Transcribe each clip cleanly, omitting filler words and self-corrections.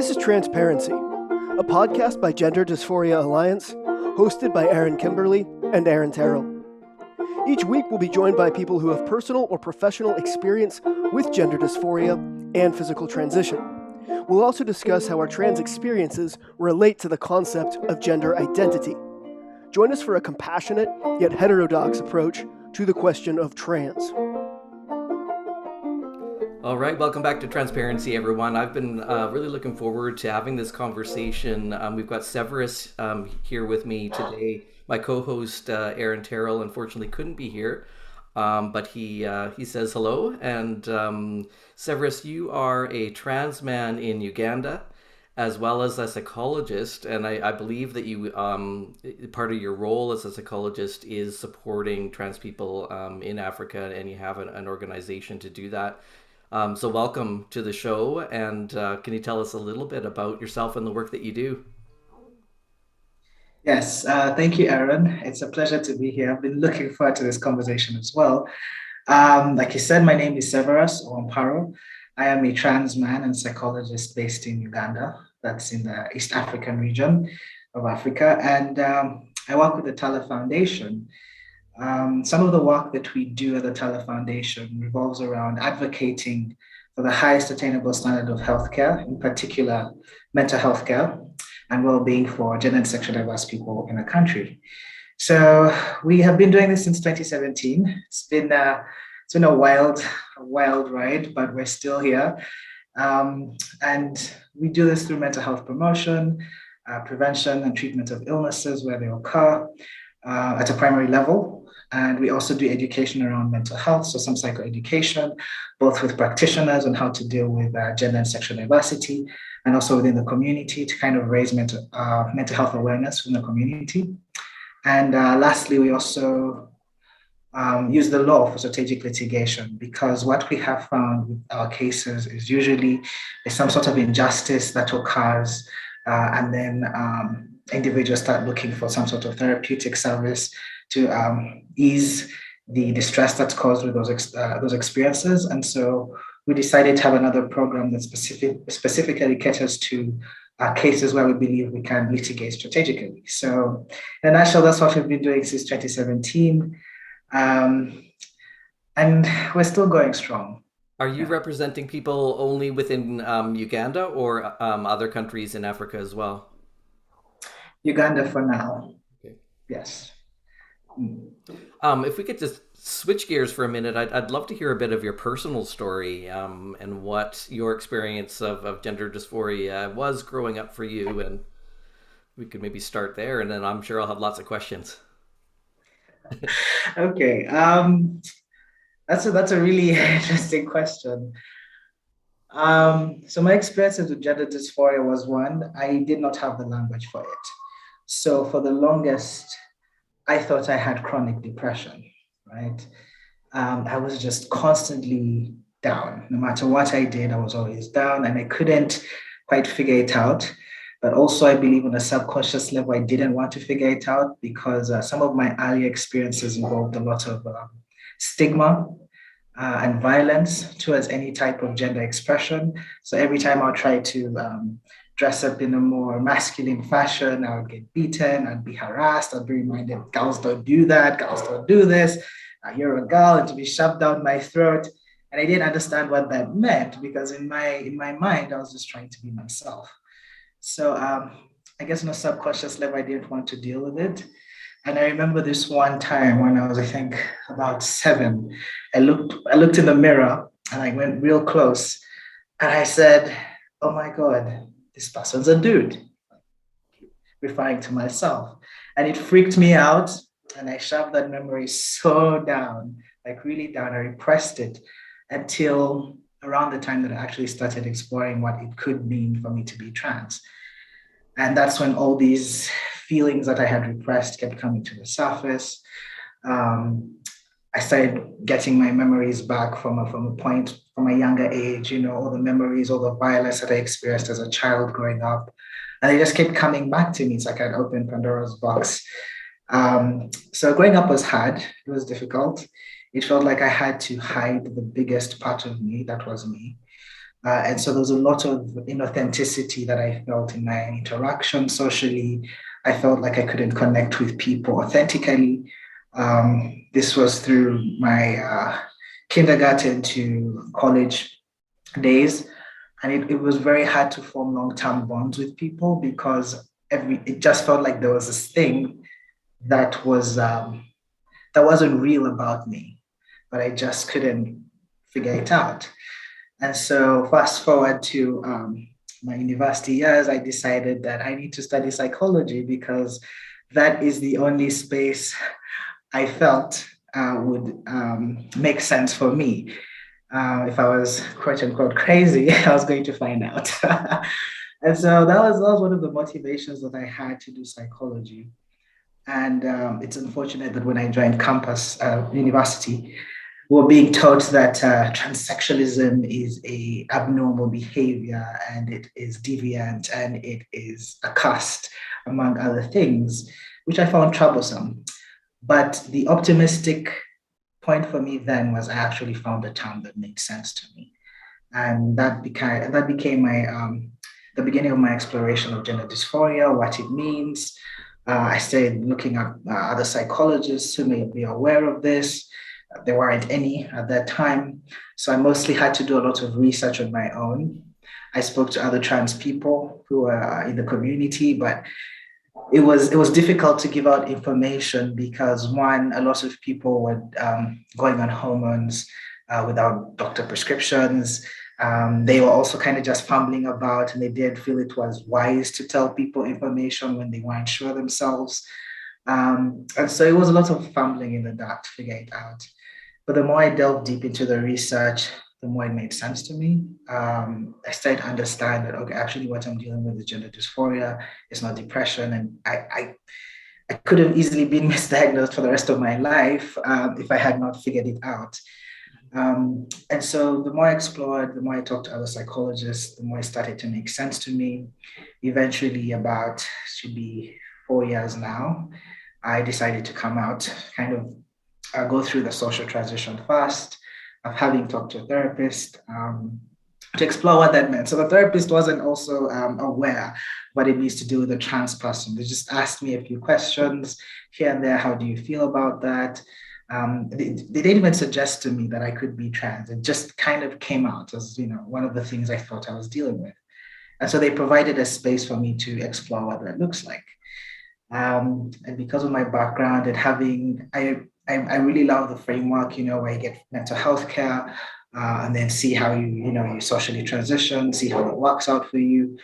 This is Transparency, a podcast by Gender Dysphoria Alliance, hosted by Aaron Kimberly and Aaron Terrell. Each week we'll be joined by people who have personal or professional experience with gender dysphoria and physical transition. We'll also discuss how our trans experiences relate to the concept of gender identity. Join us for a compassionate yet heterodox approach to the question of trans. All right, welcome back to Transparency, everyone. I've been really looking forward to having this conversation. We've got Severus here with me today. My co-host, Aaron Terrell, unfortunately couldn't be here, but he says hello. And Severus, you are a trans man in Uganda, as well as a psychologist. And I believe that you, part of your role as a psychologist is supporting trans people in Africa, and you have an organization to do that. So welcome to the show, and can you tell us a little bit about yourself and the work that you do? Yes, thank you, Aaron. It's a pleasure to be here. I've been looking forward to this conversation as well. Like you said, my name is Severus Owamparo. I am a trans man and psychologist based in Uganda. That's in the East African region of Africa. And I work with the Tala Foundation. Some of the work that we do at the Tala Foundation revolves around advocating for the highest attainable standard of healthcare, in particular mental health care and well-being for gender and sexually diverse people in the country. So we have been doing this since 2017. It's been a wild ride, but we're still here. And we do this through mental health promotion, prevention and treatment of illnesses where they occur at a primary level. And we also do education around mental health, so some psychoeducation, both with practitioners on how to deal with gender and sexual diversity, and also within the community to kind of raise mental health awareness in the community. And lastly, we also use the law for strategic litigation, because what we have found with our cases is usually there's some sort of injustice that occurs, and then individuals start looking for some sort of therapeutic service to ease the distress that's caused with those experiences. And so we decided to have another program that specifically caters to cases where we believe we can litigate strategically. So in a nutshell, that's what we've been doing since 2017. And we're still going strong. Are you representing people only within Uganda or other countries in Africa as well? Uganda for now. Okay. Yes. If we could just switch gears for a minute, I'd love to hear a bit of your personal story and what your experience of gender dysphoria was growing up for you, and we could maybe start there, and then I'm sure I'll have lots of questions. Okay, that's a really interesting question. So my experiences with gender dysphoria was one, I did not have the language for it. So for the longest, I thought I had chronic depression, right? I was just constantly down. No matter what I did, I was always down, and I couldn't quite figure it out. But also, I believe on a subconscious level, I didn't want to figure it out because some of my early experiences involved a lot of stigma and violence towards any type of gender expression. So every time I would try to dress up in a more masculine fashion, I would get beaten, I'd be harassed, I'd be reminded, girls don't do that, girls don't do this, you're a girl, and to be shoved down my throat. And I didn't understand what that meant, because in my mind, I was just trying to be myself. So I guess on a subconscious level, I didn't want to deal with it. And I remember this one time when I was, I think, about 7, I looked in the mirror and I went real close and I said, oh my God, this person's a dude, referring to myself. And it freaked me out, and I shoved that memory so down, like really down. I repressed it until around the time that I actually started exploring what it could mean for me to be trans. And that's when all these feelings that I had repressed kept coming to the surface. I started getting my memories back from a younger age, all the memories, all the violence that I experienced as a child growing up. And they just kept coming back to me. It's like I'd opened Pandora's box. So growing up was hard. It was difficult. It felt like I had to hide the biggest part of me, that was me. And so there was a lot of inauthenticity that I felt in my interaction socially. I felt like I couldn't connect with people authentically. This was through my kindergarten to college days. And it was very hard to form long-term bonds with people because it just felt like there was this thing that wasn't real about me, but I just couldn't figure it out. And so fast forward to my university years, I decided that I need to study psychology because that is the only space I felt would make sense for me. If I was quote unquote crazy, I was going to find out. And so that was one of the motivations that I had to do psychology. And it's unfortunate that when I joined campus university, we're being taught that transsexualism is a abnormal behavior and it is deviant and it is accursed, among other things, which I found troublesome. But the optimistic point for me then was I actually found a term that made sense to me. And that became my the beginning of my exploration of gender dysphoria, what it means. I started looking at other psychologists who may be aware of this. There weren't any at that time. So I mostly had to do a lot of research on my own. I spoke to other trans people who are in the community, but it was difficult to give out information because one, a lot of people were going on hormones without doctor prescriptions. They were also kind of just fumbling about and they didn't feel it was wise to tell people information when they weren't sure themselves. And so it was a lot of fumbling in the dark to figure it out. But the more I delved deep into the research, the more it made sense to me. I started to understand that, okay, actually what I'm dealing with is gender dysphoria, it's not depression. And I could have easily been misdiagnosed for the rest of my life if I had not figured it out. And so the more I explored, the more I talked to other psychologists, the more it started to make sense to me. Eventually, about should be 4 years now, I decided to come out, kind of go through the social transition first, of having talked to a therapist to explore what that meant. So the therapist wasn't also aware what it means to do with a trans person. They just asked me a few questions here and there. How do you feel about that? They didn't even suggest to me that I could be trans. It just kind of came out as, one of the things I thought I was dealing with. And so they provided a space for me to explore what that looks like. And because of my background and I really love the framework, where you get mental health care and then see how you socially transition, see how it works out for you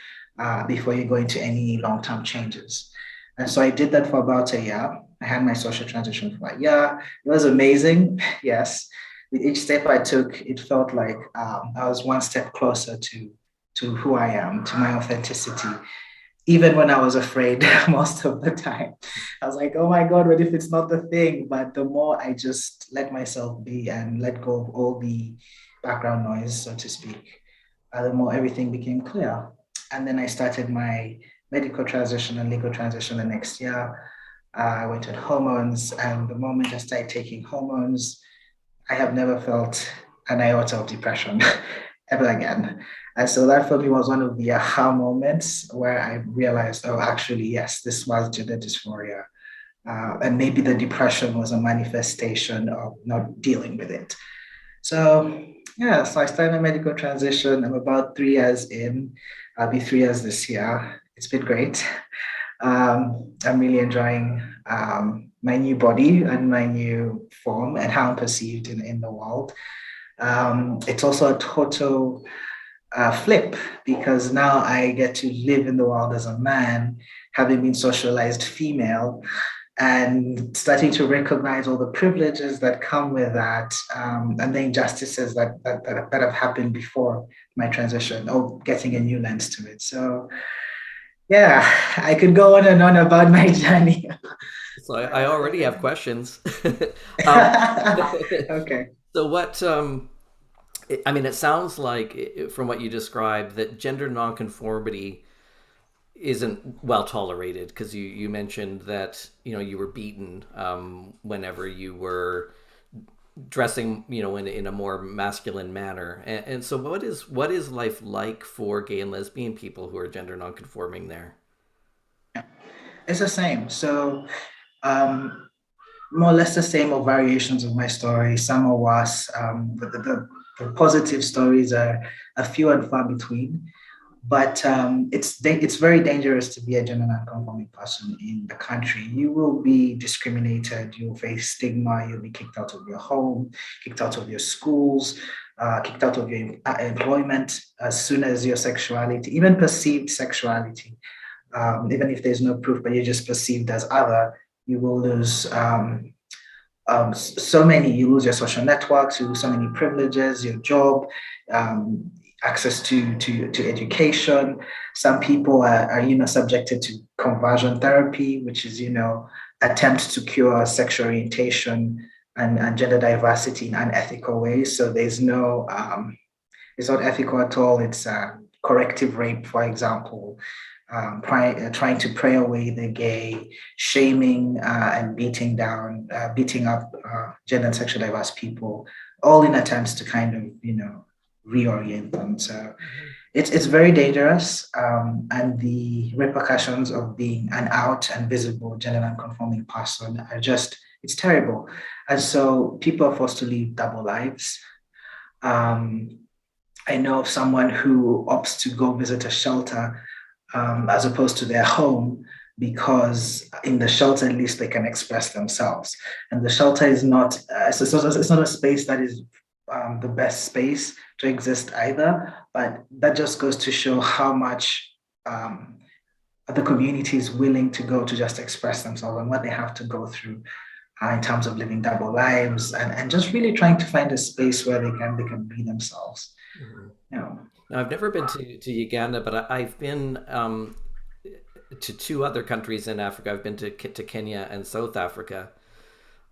before you go into any long-term changes. And so I did that for about a year. I had my social transition for a year. It was amazing, yes. With each step I took, it felt like I was one step closer to who I am, to my authenticity. Even when I was afraid most of the time, I was like, oh my God, what if it's not the thing? But the more I just let myself be and let go of all the background noise, so to speak, the more everything became clear. And then I started my medical transition and legal transition the next year. I went on hormones, and the moment I started taking hormones, I have never felt an iota of depression ever again. And so that for me was one of the aha moments where I realized, oh, actually, yes, this was gender dysphoria. And maybe the depression was a manifestation of not dealing with it. So, yeah, so I started my medical transition. I'm about 3 years in. I'll be 3 years this year. It's been great. I'm really enjoying my new body and my new form and how I'm perceived in the world. It's also a total flip because now I get to live in the world as a man, having been socialized female, and starting to recognize all the privileges that come with that, and the injustices that have happened before my transition, or getting a new lens to it. So yeah, I could go on and on about my journey. So I already have questions. Okay. So what, I mean, it sounds like from what you described that gender nonconformity isn't well tolerated because you mentioned that, you were beaten whenever you were dressing, in a more masculine manner. And so what is life like for gay and lesbian people who are gender nonconforming there? It's the same. So um, more or less the same or variations of my story. Some are worse, but the positive stories are a few and far between. But it's very dangerous to be a gender non-conforming person in the country. You will be discriminated. You'll face stigma. You'll be kicked out of your home, kicked out of your schools, kicked out of your employment as soon as your sexuality, even perceived sexuality, even if there's no proof, but you're just perceived as other. You will lose you lose your social networks, you lose so many privileges, your job, access to education. Some people are subjected to conversion therapy, which is attempts to cure sexual orientation and gender diversity in unethical ways. So there's no it's not ethical at all. It's corrective rape, for example, trying to pray away the gay, shaming and beating up gender and sexual diverse people, all in attempts to kind of, reorient them. So it's very dangerous. And the repercussions of being an out and visible gender non-conforming person it's terrible. And so people are forced to live double lives. I know of someone who opts to go visit a shelter as opposed to their home, because in the shelter at least they can express themselves. And the shelter is not it's not a space that is the best space to exist either. But that just goes to show how much the community is willing to go to just express themselves and what they have to go through in terms of living double lives and just really trying to find a space where they can be themselves. Now, I've never been to Uganda, but I've been to two other countries in Africa. I've been to Kenya and South Africa.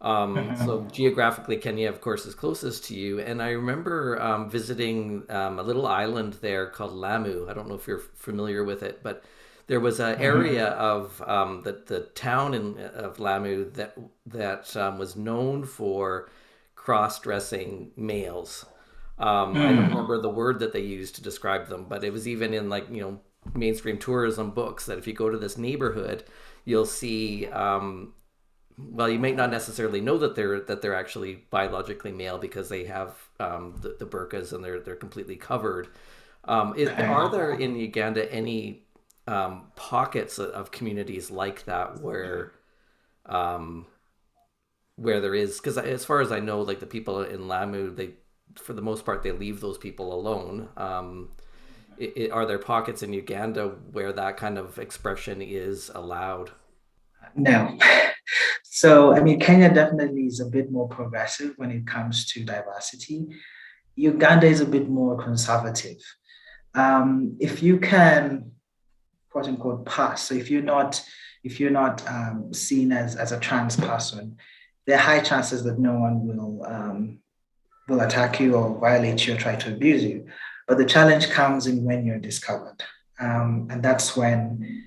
So geographically, Kenya, of course, is closest to you. And I remember visiting a little island there called Lamu. I don't know if you're familiar with it, but there was an area of the town of Lamu that was known for cross-dressing males. I don't remember the word that they used to describe them, but it was even in mainstream tourism books that if you go to this neighborhood, you'll see. Well, you may not necessarily know that they're actually biologically male because they have the burqas and they're completely covered. Are there in Uganda any pockets of communities like that where there is? Because as far as I know, like the people in Lamu, for the most part, they leave those people alone. Are there pockets in Uganda where that kind of expression is allowed? No. So, I mean, Kenya definitely is a bit more progressive when it comes to diversity. Uganda is a bit more conservative. If you can, quote unquote, pass, so if you're not seen as a trans person, there are high chances that no one will attack you or violate you or try to abuse you. But the challenge comes in when you're discovered. And that's when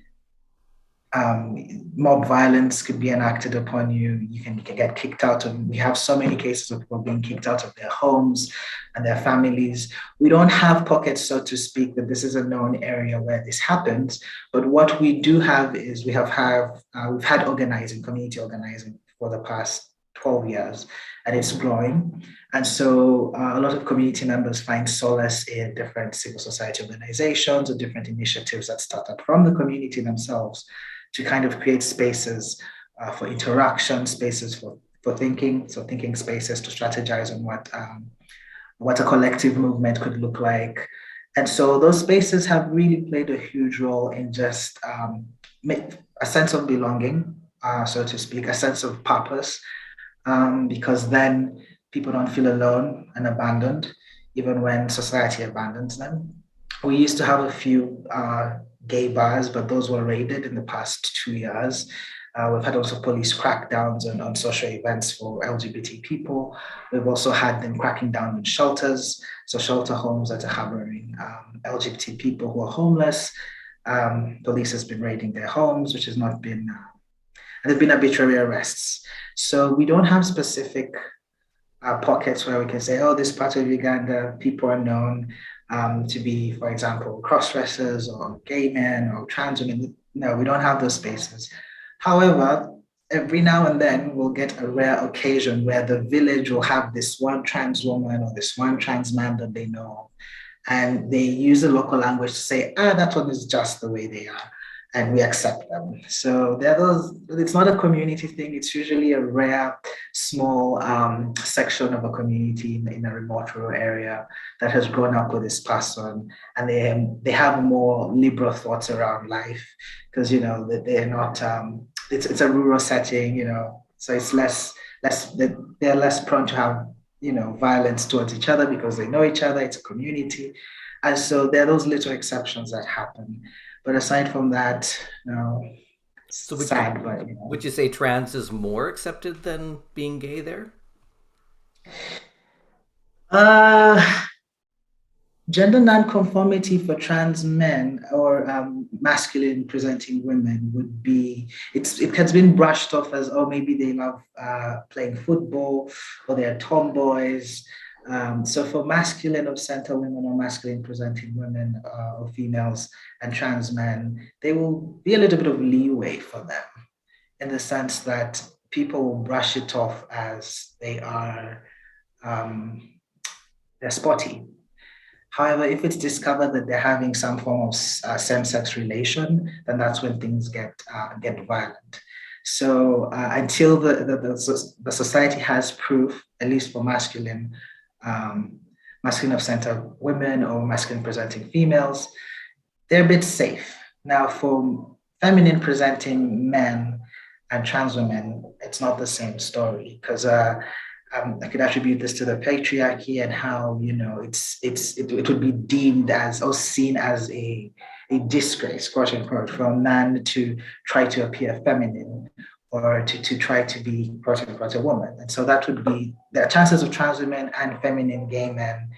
mob violence could be enacted upon you. You can get kicked out of. We have so many cases of people being kicked out of their homes and their families. We don't have pockets, so to speak, that this is a known area where this happens. But what we do have is we've had community organizing for the past 12 years, and it's growing. And so a lot of community members find solace in different civil society organizations or different initiatives that start up from the community themselves to kind of create spaces for interaction, spaces for thinking, so thinking spaces to strategize on what a collective movement could look like. And so those spaces have really played a huge role in just a sense of belonging, so to speak, a sense of purpose, because then people don't feel alone and abandoned, even when society abandons them. We used to have a few gay bars, but those were raided in the past 2 years. We've had also police crackdowns on social events for LGBT people. We've also had them cracking down on shelters, so shelter homes that are harboring LGBT people who are homeless. Police has been raiding their homes, which has not been, and there've been arbitrary arrests. So we don't have specific pockets where we can say, oh, this part of Uganda, people are known to be, for example, cross-dressers or gay men or trans women. No, we don't have those spaces. However, every now and then we'll get a rare occasion where the village will have this one trans woman or this one trans man that they know. And they use the local language to say, that one is just the way they are. And we accept them. So there are those, it's not a community thing. It's usually a rare, small section of a community in a remote rural area that has grown up with this person, and they have more liberal thoughts around life because they're not. It's a rural setting, so it's less they're less prone to have violence towards each other because they know each other. It's a community, and so there are those little exceptions that happen. But aside from that, So it's sad. But would you say trans is more accepted than being gay there? uh, gender nonconformity for trans men or masculine presenting women would be it has been brushed off as, oh, maybe they love playing football or they're tomboys. So for masculine of center women or masculine presenting women or females and trans men, there will be a little bit of leeway for them in the sense that people will brush it off as um, they're spotty. However, if it's discovered that they're having some form of same-sex relation, then that's when things get violent. So until the society has proof, at least for um, masculine of center women or masculine presenting females, they're a bit safe. Now, for feminine presenting men and trans women, it's not the same story because I could attribute this to the patriarchy and how it would be deemed as or seen as a disgrace, quote unquote, for a man to try to appear feminine or to try to be, quote unquote, a woman. And so that would be the chances of trans women and feminine gay men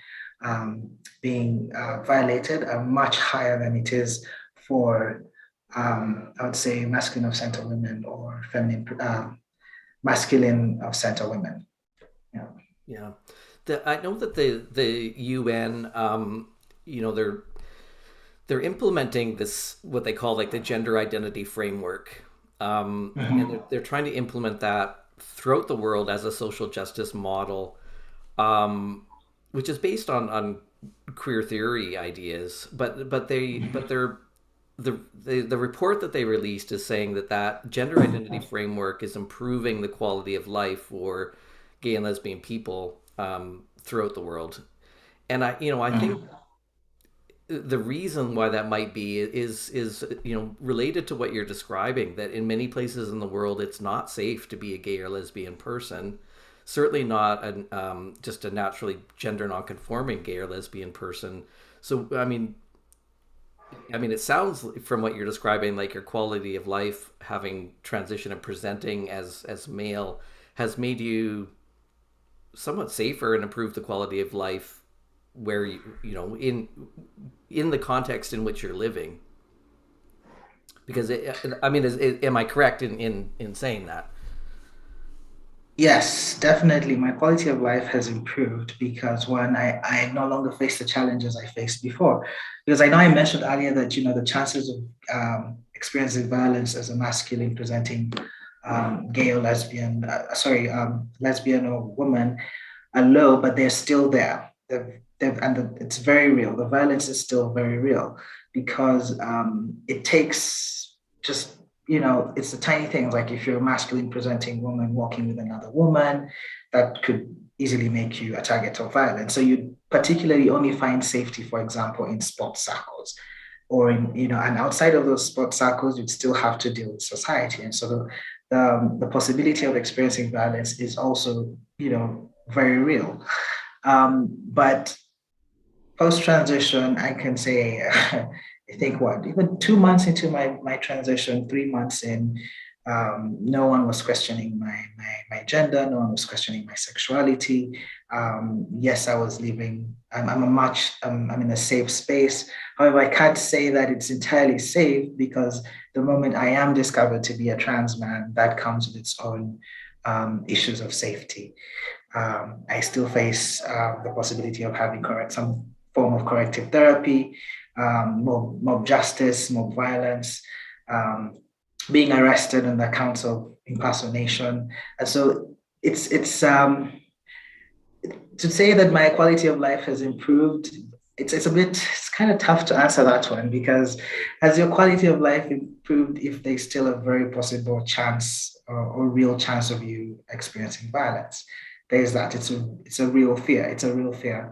being violated are much higher than it is for, I would say, masculine of center women or feminine, masculine of center women. Yeah. Yeah. I know that the UN, they're implementing this what they call like the gender identity framework, and they're trying to implement that throughout the world as a social justice model, which is based on queer theory ideas. The report that they released is saying that gender identity framework is improving the quality of life for gay and lesbian people throughout the world. And I think the reason why that might be is related to what you're describing, that in many places in the world it's not safe to be a gay or lesbian person, certainly not just a naturally gender non-conforming gay or lesbian person. So it sounds from what you're describing like your quality of life having transitioned and presenting as male has made you somewhat safer and improved the quality of life where in the context in which you're living. Because am I correct in saying that? Yes, definitely. My quality of life has improved because one, I no longer face the challenges I faced before. Because I know I mentioned earlier that, the chances of experiencing violence as a masculine presenting gay or lesbian, lesbian or woman are low, but they're still there. It's very real. The violence is still very real because it takes just it's the tiny things, like if you're a masculine presenting woman walking with another woman, that could easily make you a target of violence. So you particularly only find safety, for example, in sports circles or and outside of those sports circles, you'd still have to deal with society. And so the possibility of experiencing violence is also, very real. But post-transition, I can say, I think even 2 months into my transition, 3 months in, no one was questioning my gender, no one was questioning my sexuality. Yes, I was living, I'm in a safe space. However, I can't say that it's entirely safe because the moment I am discovered to be a trans man, that comes with its own issues of safety. I still face the possibility of having some form of corrective therapy, mob justice, mob violence, um, being arrested on the accounts of impersonation. And so it's to say that my quality of life has improved. It's kind of tough to answer that one, because has your quality of life improved if there's still a very possible chance or real chance of you experiencing violence? There's that. It's a real fear. It's a real fear.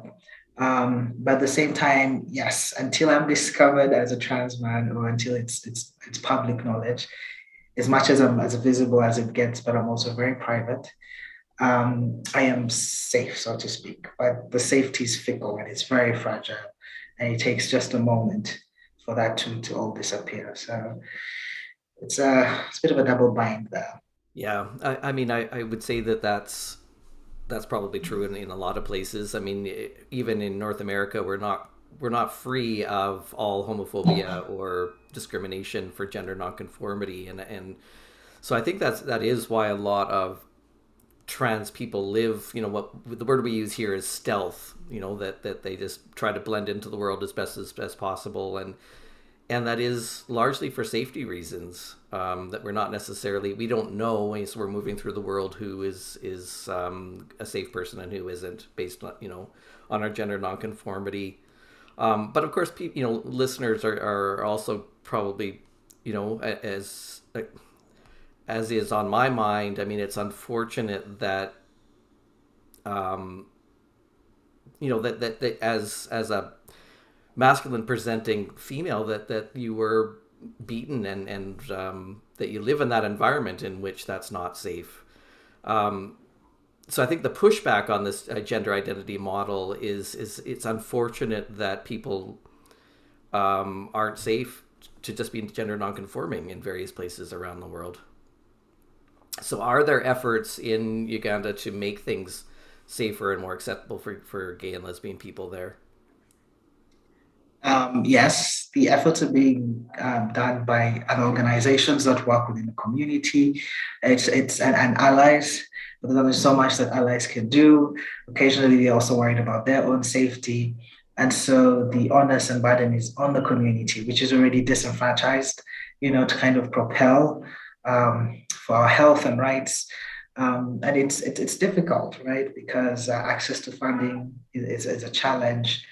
But at the same time, yes, until I'm discovered as a trans man, or until it's public knowledge, as much as I'm as visible as it gets, but I'm also very private. I am safe, so to speak, but the safety is fickle and it's very fragile, and it takes just a moment for that to all disappear. So it's a bit of a double bind there. Yeah, I mean, I would say that that's probably true in a lot of places. I mean, even in North America, we're not free of all homophobia or discrimination for gender nonconformity, and so I think that is why a lot of trans people live, what the word we use here is stealth, that they just try to blend into the world as best as possible, and that is largely for safety reasons, that we don't know as we're moving through the world who is a safe person and who isn't, based on our gender nonconformity. But of course, listeners are also probably, as is on my mind. I mean, it's unfortunate that that as a masculine presenting female, that you were beaten, and that you live in that environment in which that's not safe. So I think the pushback on this gender identity model is it's unfortunate that people aren't safe to just be gender nonconforming in various places around the world. So are there efforts in Uganda to make things safer and more acceptable for gay and lesbian people there? Yes, the efforts are being done by other organizations that work within the community. And allies. But there's so much that allies can do. Occasionally, they're also worried about their own safety. And so the onus and burden is on the community, which is already disenfranchised, to kind of propel for our health and rights. And it's difficult, right? Because access to funding is a challenge.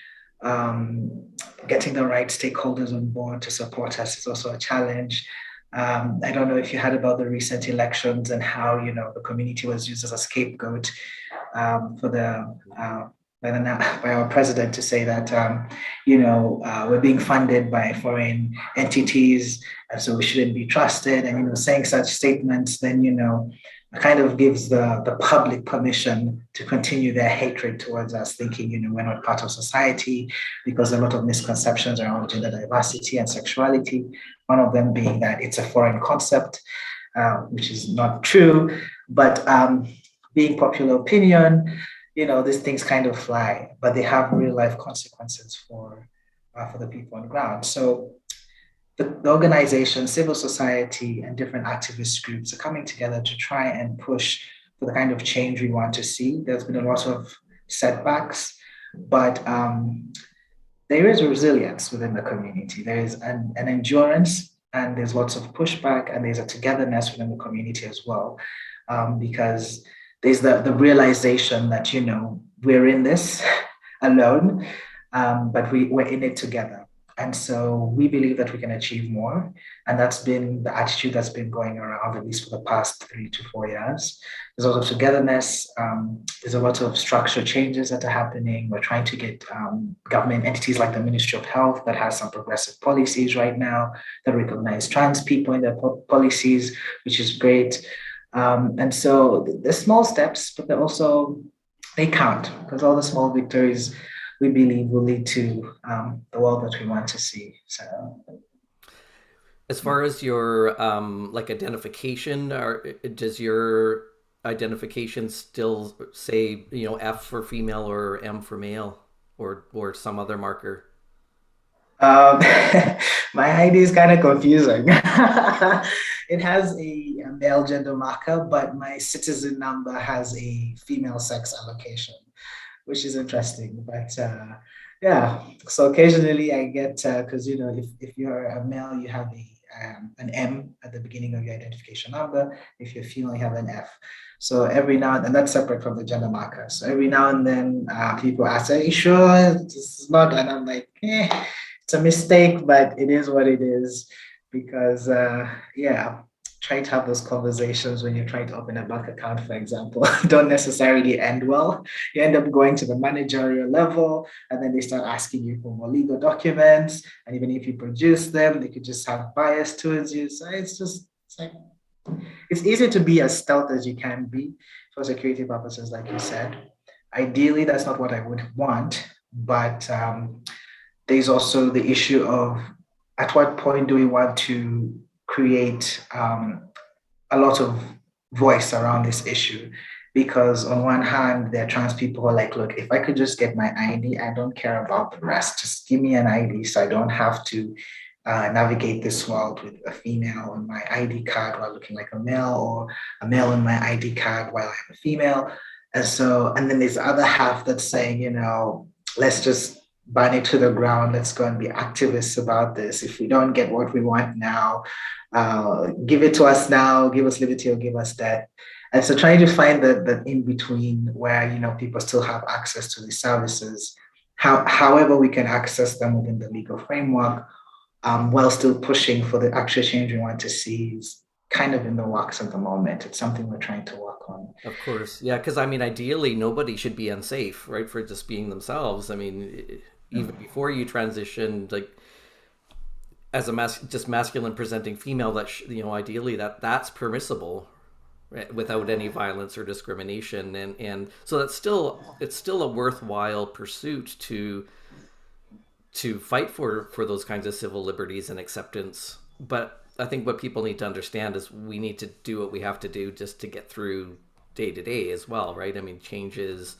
Getting the right stakeholders on board to support us is also a challenge. I don't know if you heard about the recent elections and how the community was used as a scapegoat for the by our president to say that we're being funded by foreign entities, and so we shouldn't be trusted. And saying such statements, then kind of gives the public permission to continue their hatred towards us, thinking we're not part of society, because a lot of misconceptions around gender diversity and sexuality. One of them being that it's a foreign concept, which is not true. But being popular opinion, these things kind of fly, but they have real life consequences for the people on the ground. So the organization, civil society, and different activist groups are coming together to try and push for the kind of change we want to see. There's been a lot of setbacks, but there is resilience within the community. There is an endurance, and there's lots of pushback, and there's a togetherness within the community as well, because there's the realization that we're in this alone, but we're in it together. And so we believe that we can achieve more. And that's been the attitude that's been going around, at least for the past 3 to 4 years. There's a lot of togetherness. There's a lot of structure changes that are happening. We're trying to get government entities like the Ministry of Health, that has some progressive policies right now that recognize trans people in their policies, which is great. And so they're small steps, but they count, because all the small victories, we believe, will lead to the world that we want to see. So, as far as your identification, does your identification still say F for female or M for male, or some other marker? Um, my ID is kind of confusing. It has a male gender marker, but my citizen number has a female sex allocation, which is interesting. But yeah, so occasionally I get, because if you're a male, you have an M at the beginning of your identification number. If you're female, you have an F. So every now and that's separate from the gender marker. So every now and then people ask, "Are you sure this is not?" And I'm like, it's a mistake, but it is what it is. Because yeah, trying to have those conversations when you're trying to open a bank account, for example, don't necessarily end well. You end up going to the managerial level, and then they start asking you for more legal documents. And even if you produce them, they could just have bias towards you. So it's like it's easy to be as stealth as you can be for security purposes, like you said. Ideally, that's not what I would want, but there's also the issue of at what point do we want to create a lot of voice around this issue? Because on one hand, there are trans people who are like, look, if I could just get my ID, I don't care about the rest. Just give me an ID so I don't have to navigate this world with a female on my ID card while looking like a male, or a male on my ID card while I'm a female. And then there's the other half that's saying, let's just burn it to the ground. Let's go and be activists about this. If we don't get what we want now, give it to us now, give us liberty or give us death. And so trying to find the in between where, people still have access to these services, however we can access them within the legal framework, while still pushing for the actual change we want to see is kind of in the works at the moment. It's something we're trying to work on. Of course, yeah, because I mean, ideally, nobody should be unsafe, right, for just being themselves. I mean, even before you transition, like as a just masculine presenting female, that ideally that's permissible, right, without any violence or discrimination, and so it's still a worthwhile pursuit to fight for those kinds of civil liberties and acceptance. But I think what people need to understand is we need to do what we have to do just to get through day to day as well, right? I mean, changes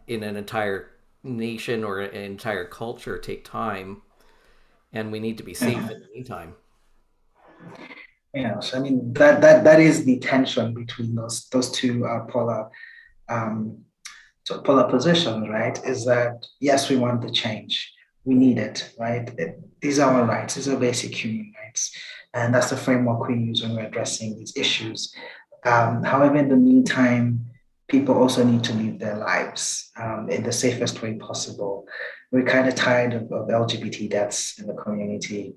in an entire nation or an entire culture take time, and we need to be safe in the meantime. So I mean that is the tension between those two polar positions, right? Is that yes, we want the change, we need it, right? These are our rights, these are basic human rights, and that's the framework we use when we're addressing these issues. However, in the meantime, people also need to live their lives in the safest way possible. We're kind of tired of LGBT deaths in the community.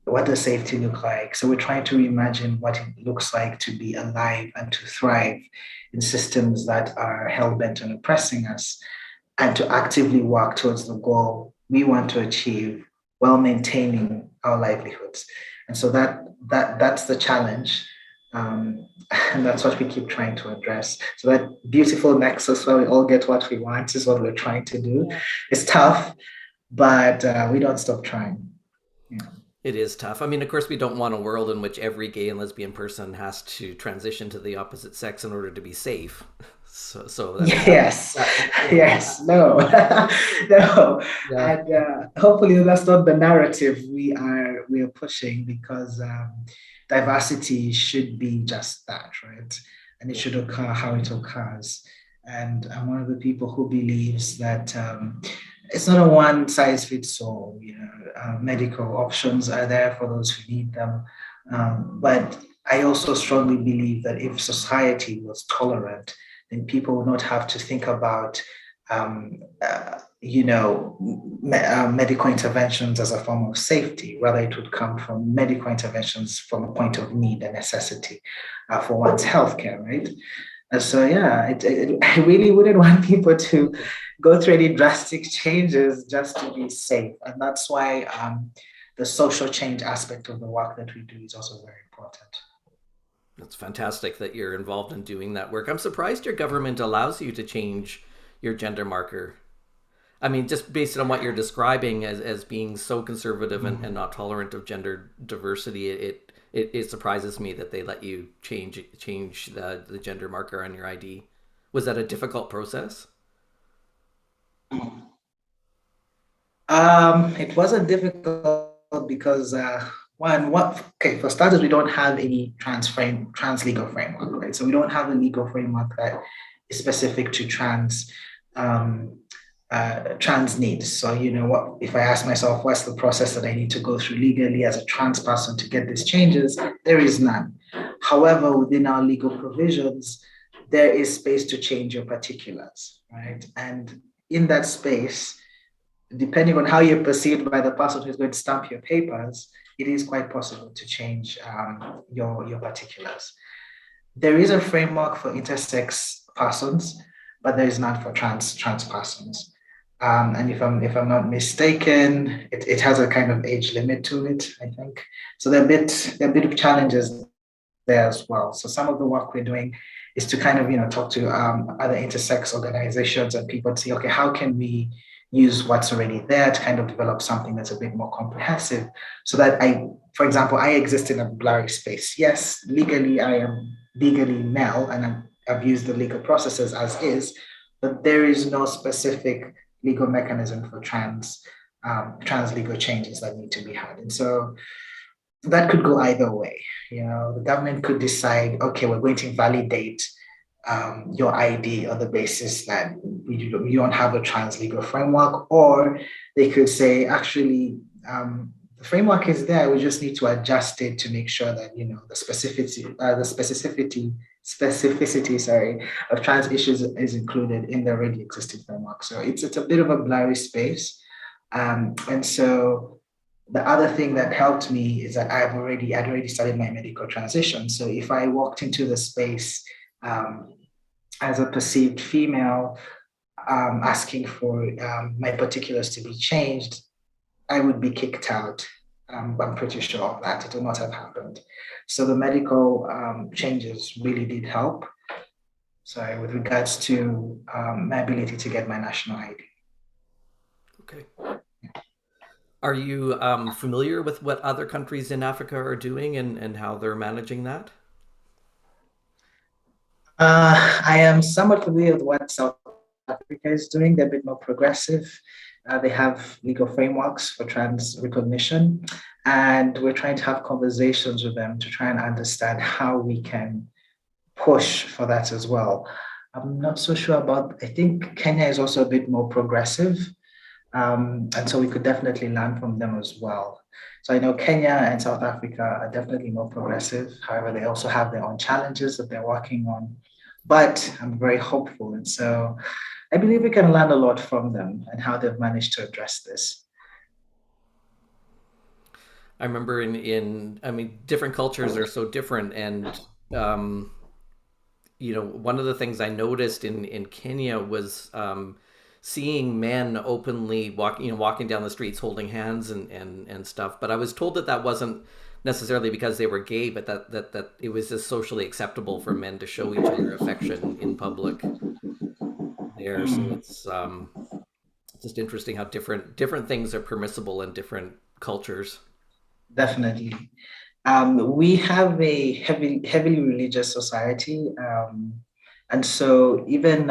What does safety look like? So we're trying to reimagine what it looks like to be alive and to thrive in systems that are hell-bent on oppressing us, and to actively work towards the goal we want to achieve while maintaining our livelihoods. And so that's the challenge. And that's what we keep trying to address. So that beautiful nexus where we all get what we want is what we're trying to do. Yeah. It's tough, but we don't stop trying. Yeah. It is tough. I mean, of course, we don't want a world in which every gay and lesbian person has to transition to the opposite sex in order to be safe. So yes, no, no, yeah. And hopefully that's not the narrative we are pushing, because diversity should be just that, right? And it should occur how it occurs. And I'm one of the people who believes that it's not a one size fits all. Medical options are there for those who need them, but I also strongly believe that if society was tolerant, then people would not have to think about, medical interventions as a form of safety. Rather, it would come from medical interventions from a point of need and necessity for one's healthcare, right? And so, yeah, I really wouldn't want people to go through any drastic changes just to be safe. And that's why the social change aspect of the work that we do is also very important. It's fantastic that you're involved in doing that work. I'm surprised your government allows you to change your gender marker. I mean, just based on what you're describing as being so conservative and not tolerant of gender diversity, it surprises me that they let you change the gender marker on your ID. Was that a difficult process? It wasn't difficult because for starters, we don't have any trans legal framework, right? So we don't have a legal framework that is specific to um, trans needs. So, what if I ask myself, what's the process that I need to go through legally as a trans person to get these changes? There is none. However, within our legal provisions, there is space to change your particulars, right? And in that space, depending on how you're perceived by the person who's going to stamp your papers, it is quite possible to change your particulars. There is a framework for intersex persons, but there is none for trans persons. And if I'm not mistaken, it has a kind of age limit to it, I think. So there are a bit of challenges there as well. So some of the work we're doing is to kind of talk to other intersex organizations and people to see, okay, how can we use what's already there to kind of develop something that's a bit more comprehensive, so that for example, I exist in a blurry space. Yes, legally I am legally male and I've used the legal processes as is, but there is no specific legal mechanism for trans legal changes that need to be had. And so that could go either way. The government could decide, okay, we're going to validate your ID on the basis that we don't have a trans legal framework, or they could say, actually, the framework is there. We just need to adjust it to make sure that the specificity of trans issues is included in the already existing framework. So it's a bit of a blurry space, and so the other thing that helped me is that I'd already started my medical transition. So if I walked into the space as a perceived female, asking for my particulars to be changed, I would be kicked out. I'm pretty sure of that. It would not have happened. So the medical changes really did help. So with regards to my ability to get my national ID. Okay. Are you familiar with what other countries in Africa are doing and how they're managing that? I am somewhat familiar with what South Africa is doing. They're a bit more progressive. They have legal frameworks for trans recognition, and we're trying to have conversations with them to try and understand how we can push for that as well. I'm not so sure I think Kenya is also a bit more progressive. And so we could definitely learn from them as well. So I know Kenya and South Africa are definitely more progressive. However, they also have their own challenges that they're working on. But I'm very hopeful. And so I believe we can learn a lot from them and how they've managed to address this. I remember different cultures are so different. And, one of the things I noticed in Kenya was seeing men openly walking down the streets holding hands and stuff. But I was told that wasn't necessarily because they were gay, but that it was just socially acceptable for men to show each other affection in public there. So it's just interesting how different things are permissible in different cultures. Definitely. We have a heavily religious society. And so even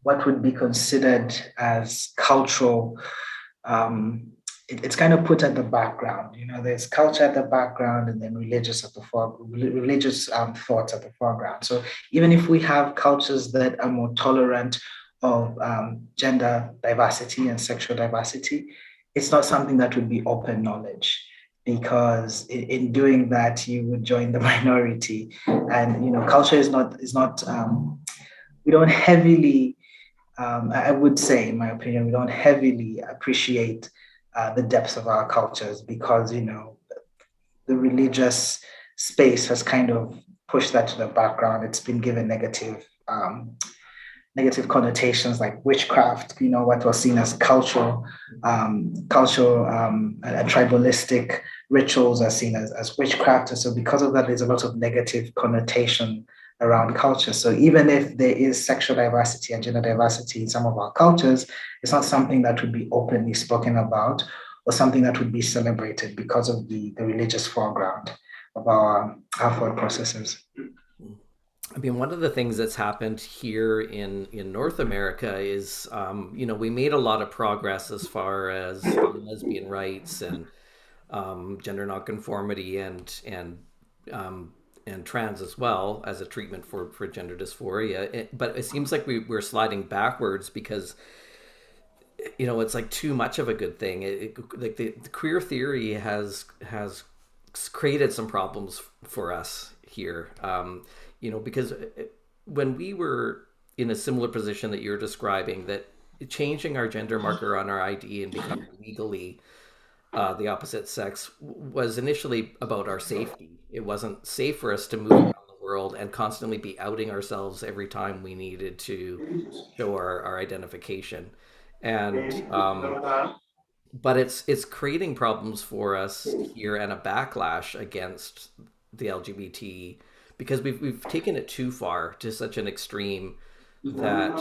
what would be considered as cultural, it's kind of put at the background. There's culture at the background, and then religious thoughts at the foreground. So even if we have cultures that are more tolerant of gender diversity and sexual diversity, it's not something that would be open knowledge, because in doing that you would join the minority. And culture is not we don't heavily, I would say, in my opinion, we don't heavily appreciate the depths of our cultures, because the religious space has kind of pushed that to the background. It's been given negative connotations, like witchcraft. What was seen as cultural and tribalistic rituals are seen as witchcraft. And so because of that, there's a lot of negative connotation around culture. So even if there is sexual diversity and gender diversity in some of our cultures, it's not something that would be openly spoken about or something that would be celebrated because of the religious foreground of our thought processes. I mean, one of the things that's happened here in North America is, we made a lot of progress as far as lesbian rights and gender nonconformity and trans as well as a treatment for gender dysphoria. But it seems like we're sliding backwards because it's like too much of a good thing. Like the queer theory has created some problems for us here. Because when we were in a similar position that you're describing, that changing our gender marker on our ID and becoming legally the opposite sex was initially about our safety. It wasn't safe for us to move around the world and constantly be outing ourselves every time we needed to show our identification. And but it's creating problems for us here and a backlash against the LGBT because we've taken it too far to such an extreme that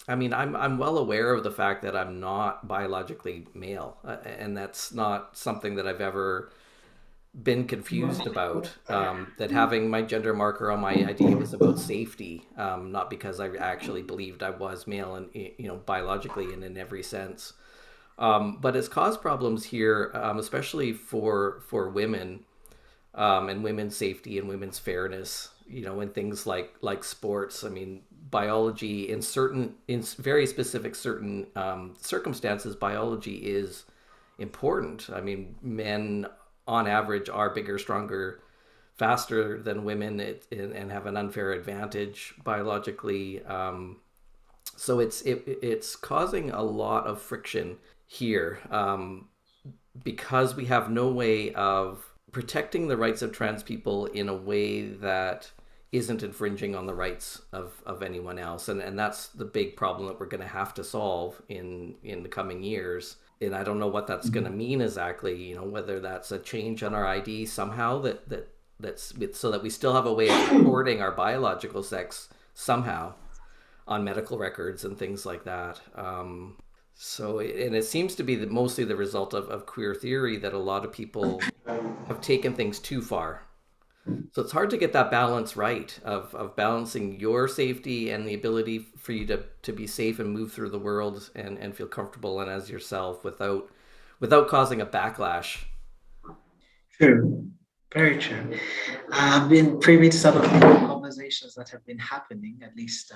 I mean, I'm well aware of the fact that I'm not biologically male, and that's not something that I've ever been confused about. That having my gender marker on my ID was about safety, not because I actually believed I was male and biologically and in every sense. But it's caused problems here, especially for women and women's safety and women's fairness. In things like sports. I mean, biology in very specific certain circumstances, biology is important. I mean, men on average are bigger, stronger, faster than women and have an unfair advantage biologically. So it's causing a lot of friction here because we have no way of protecting the rights of trans people in a way that isn't infringing on the rights of anyone else. And that's the big problem that we're going to have to solve in the coming years. And I don't know what that's going to mean exactly, whether that's a change on our ID somehow that's so that we still have a way of recording our biological sex somehow on medical records and things like that. And it seems to be mostly the result of queer theory that a lot of people have taken things too far. So it's hard to get that balance right of balancing your safety and the ability for you to be safe and move through the world and feel comfortable and as yourself without causing a backlash. True. Very true. I've been privy to some of the conversations that have been happening, at least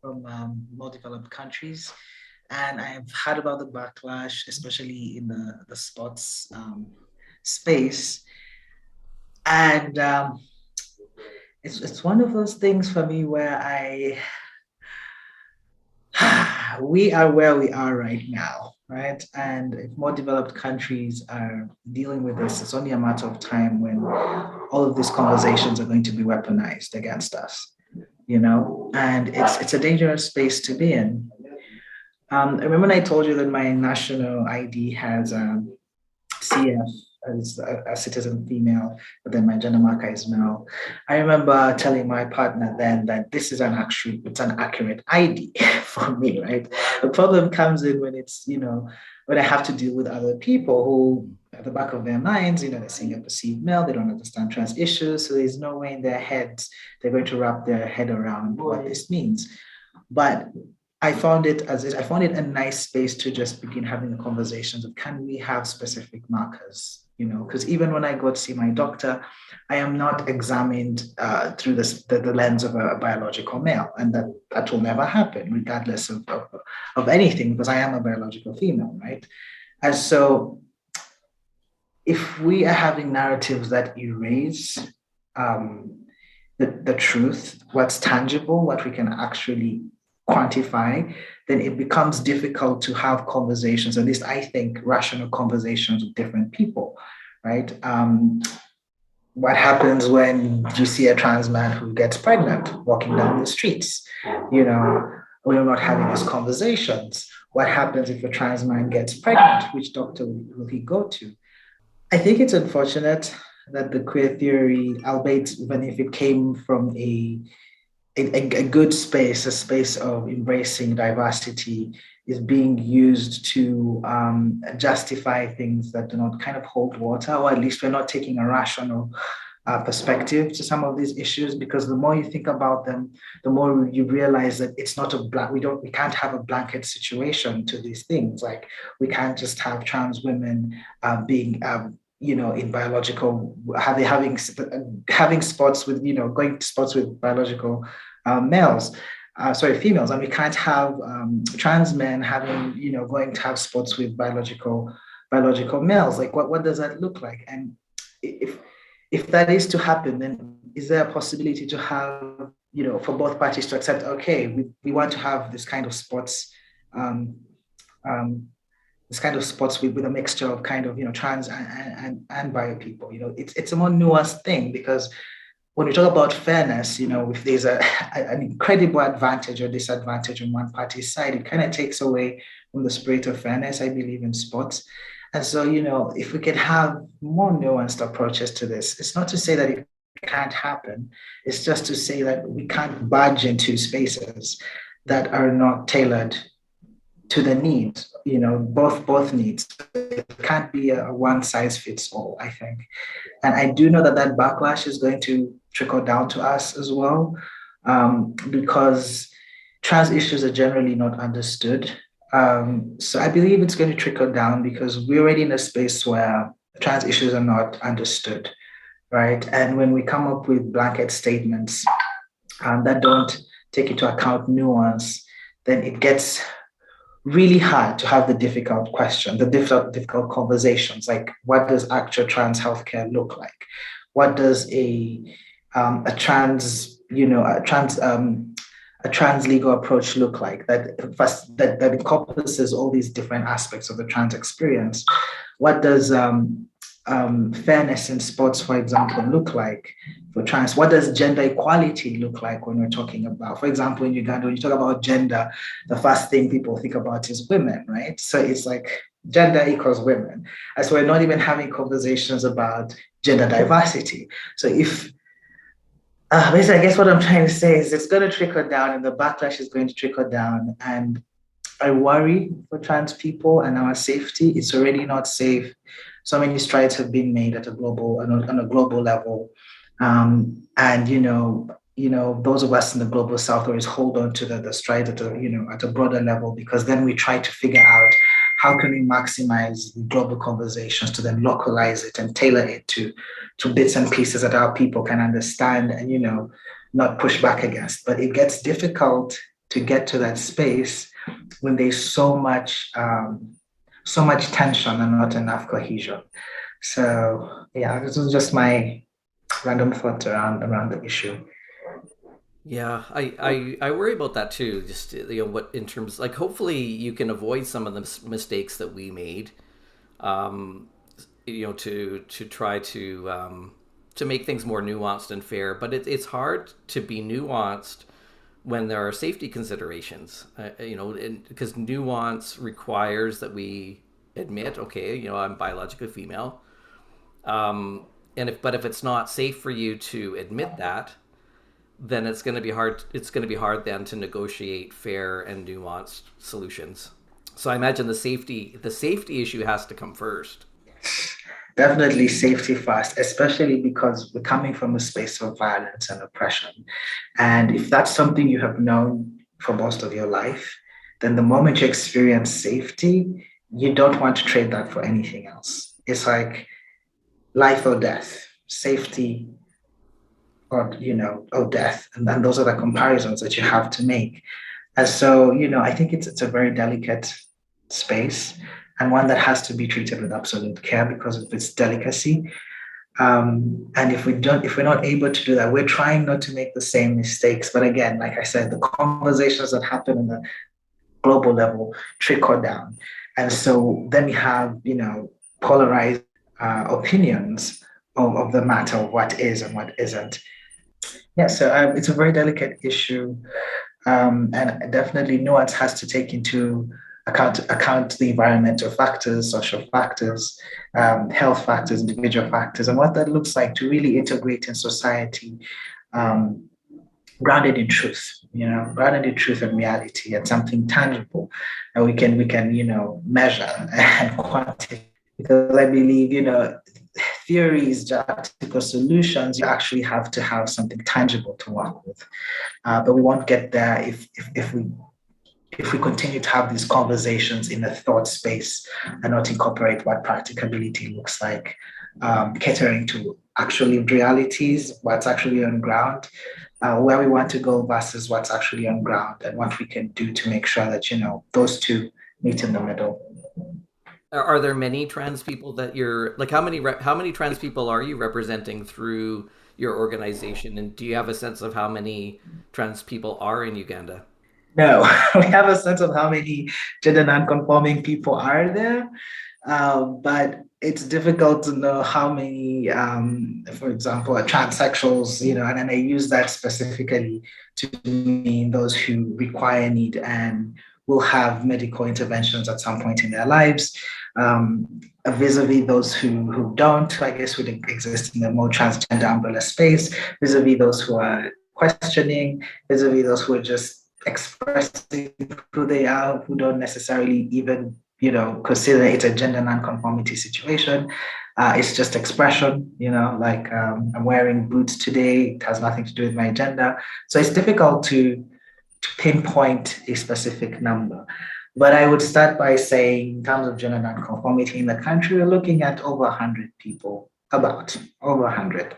from more developed countries. And I've heard about the backlash, especially in the sports space. And it's one of those things for me where we are where we are right now, right? And if more developed countries are dealing with this, it's only a matter of time when all of these conversations are going to be weaponized against us, and it's a dangerous space to be in. I remember when I told you that my national ID has CF as a citizen female, but then my gender marker is male. I remember telling my partner then that this is it's an accurate ID for me, right? The problem comes in when it's, when I have to deal with other people who, at the back of their minds, they're seeing a perceived male, they don't understand trans issues, so there's no way in their heads they're going to wrap their head around what this means. But I found it a nice space to just begin having the conversations of, can we have specific markers? Because even when I go to see my doctor, I am not examined through the lens of a biological male, and that will never happen, regardless of anything, because I am a biological female, right? And so, if we are having narratives that erase the truth, what's tangible, what we can actually quantify, then it becomes difficult to have conversations, at least I think, rational conversations with different people, right? What happens when you see a trans man who gets pregnant walking down the streets? We're not having these conversations. What happens if a trans man gets pregnant? Which doctor will he go to? I think it's unfortunate that the queer theory, albeit even if it came from a good space, a space of embracing diversity, is being used to justify things that do not kind of hold water, or at least we're not taking a rational perspective to some of these issues, because the more you think about them, the more you realize that it's not we can't have a blanket situation to these things. Like, we can't just have trans women being in biological, having sports with, going to sports with biological males. Females, and we can't have trans men going to have sports with biological males. Like, what does that look like? And if that is to happen, then is there a possibility to have, for both parties to accept, okay, we want to have this kind of sports, with a mixture of kind of, trans and bio people. It's a more nuanced thing, because when we talk about fairness, if there's an incredible advantage or disadvantage on one party's side, it kind of takes away from the spirit of fairness, I believe, in sports. And so, if we can have more nuanced approaches to this, it's not to say that it can't happen. It's just to say that we can't barge into spaces that are not tailored to the needs, both needs. It can't be a one size fits all, I think. And I do know that backlash is going to trickle down to us as well, because trans issues are generally not understood. So I believe it's going to trickle down, because we're already in a space where trans issues are not understood, right? And when we come up with blanket statements that don't take into account nuance, then it gets really hard to have the difficult conversations, like, what does actual trans healthcare look like? What does a trans legal approach look like that encompasses all these different aspects of the trans experience? What does fairness in sports, for example, look like for trans? What does gender equality look like when we're talking about, for example, in Uganda, when you talk about gender, the first thing people think about is women, right? So it's like gender equals women. And so we're not even having conversations about gender diversity. So basically, I guess what I'm trying to say is it's going to trickle down, and the backlash is going to trickle down. And I worry for trans people and our safety. It's already not safe. So many strides have been made on a global level. And those of us in the global south always hold on to the strides at a broader level, because then we try to figure out how can we maximize global conversations to then localize it and tailor it to bits and pieces that our people can understand and, not push back against. But it gets difficult to get to that space when there's so much tension and not enough cohesion. So yeah, this was just my random thoughts around the issue. Yeah, I worry about that too. Just what in terms, like, hopefully you can avoid some of the mistakes that we made, to try to make things more nuanced and fair. But it's hard to be nuanced when there are safety considerations, because nuance requires that we admit, okay, I'm biologically female, but if it's not safe for you to admit that, then it's going to be hard. It's going to be hard then to negotiate fair and nuanced solutions. So I imagine the safety issue has to come first. Definitely safety first, especially because we're coming from a space of violence and oppression. And if that's something you have known for most of your life, then the moment you experience safety, you don't want to trade that for anything else. It's like life or death, safety or death. And then those are the comparisons that you have to make. And so, I think it's a very delicate space, and one that has to be treated with absolute care because of its delicacy. And if we're not able to do that, we're trying not to make the same mistakes. But again, like I said, the conversations that happen on the global level trickle down. And so then we have, polarized opinions of the matter of what is and what isn't. Yeah, so it's a very delicate issue. And definitely Nuance has to take into account the environmental factors, social factors, health factors, individual factors, and what that looks like to really integrate in society, grounded in truth, grounded in truth and reality, and something tangible that we can measure and quantify. Because I believe, theories, practical solutions, you actually have to have something tangible to work with. But we won't get there if we continue to have these conversations in a thought space and not incorporate what practicability looks like, catering to actual lived realities, what's actually on ground, where we want to go versus what's actually on ground, and what we can do to make sure that those two meet in the middle. Are there many trans people that you're like? How many trans people are you representing through your organization? And do you have a sense of how many trans people are in Uganda? No, we have a sense of how many gender non-conforming people are there, but it's difficult to know how many, for example, are transsexuals, and then I use that specifically to mean those who require, need, and will have medical interventions at some point in their lives, vis-a-vis those who don't, I guess, would exist in the more transgender umbrella space, vis-a-vis those who are questioning, vis-a-vis those who are just expressing who they are, who don't necessarily even, consider it a gender non-conformity situation. It's just expression, like I'm wearing boots today. It has nothing to do with my gender. So it's difficult to pinpoint a specific number. But I would start by saying, in terms of gender non-conformity in the country, we're looking at over 100 people, about over 100.